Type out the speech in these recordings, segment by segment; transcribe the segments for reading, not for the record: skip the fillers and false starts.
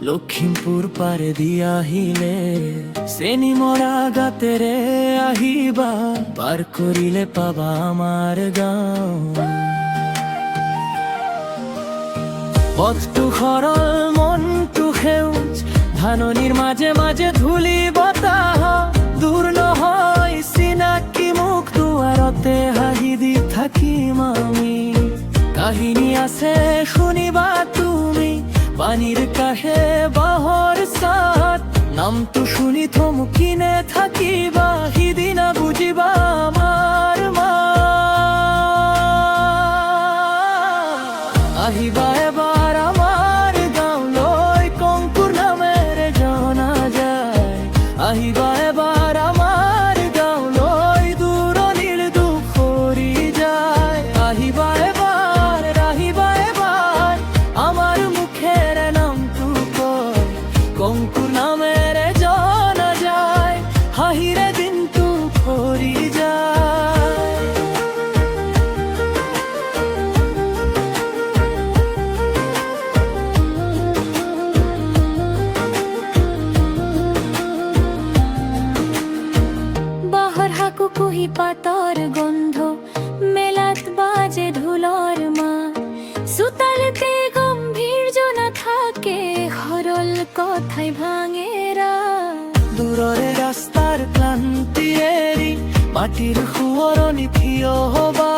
লখিমপুর পারে দিয়া আহিলে শ্রেণী মরা গাতেরে আহিবা পার করিলে পাবা আমার গাঁও। পথটু সরল মনটু সেউজ ধাননিৰ মাঝে মাঝে ধূলি বতাহ দূৰ নহয় চিনাকি মুখ দুৱাৰতে হাঁহি দি থাকিম আমি। কাহিনী আছে শুনিবা তুমি পানীৰ কাষে বাঁহৰ ছাঁত নামটো শুনি থমকিনে থাকিবা সিদিনা বুজিবা আমাৰ মা। আহিবা এবাৰ আমাৰ গাঁৱলৈ কংকুৰ নামেৰে জনা যায়। আহিবা এবাৰ আমাৰ গাঁৱলৈ দূৰণিৰ দুখ সৰি যায়। আহিবা এবাৰ আমাৰ মুখেৰে নামটো কয় কংকুৰ নামেৰে জনা যায়। হাঁহিৰে দিনটো ভৰি যায়। বাহৰ হাকু কুহি পাতৰ গন্ধ মেলাত বাজে ঢোলৰ মাত চোতালতে গম্ভীৰ জনা থাকে সৰল কথাই ভাঙেৰা। দূৰৰে ৰাস্তাৰ ক্লান্তি এৰি মাটিৰ সোঁৱৰণি থিয় হবা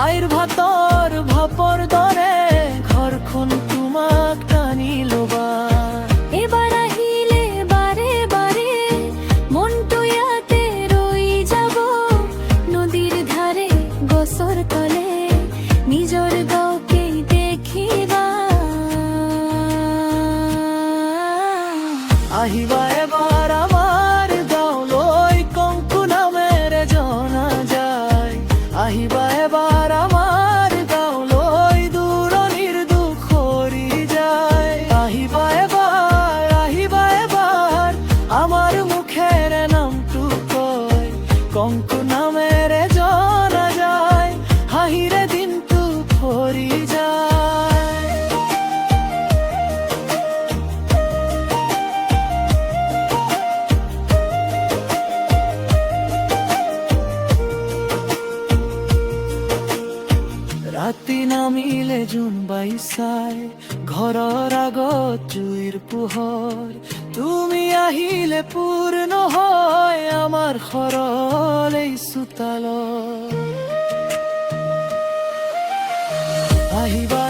আইৰ ভাতৰ ভাপৰ দৰে ঘৰখন তোমাক টানি লবা। এবাৰ আহিলে বাৰে বাৰে মনটো ইয়াতে ৰৈ যাব নদীৰ ধাৰে গছৰ তলে নিজৰ গাঁৱকে দেখিবা। আহিবা এবাৰ আমাৰ গাঁৱলৈ কংকু নামেৰে জনা যায়। আহিবা এবাৰ আমাৰ গাঁৱলৈ দূৰণিৰ দুখ সৰি যায়। আহিবা এবাৰ আমাৰ মুখেৰে নামটো কয় কংকু নামেৰে জনা যায়। হাঁহিৰে দিনটো ভৰি যায়। ৰাতি নামিলে জোন বাই চাই ঘৰৰ আগত জুইৰ পোহৰ তুমি আহিলে পূৰ্ণ হয় আমাৰ সৰল এই চোতালত। আহিবা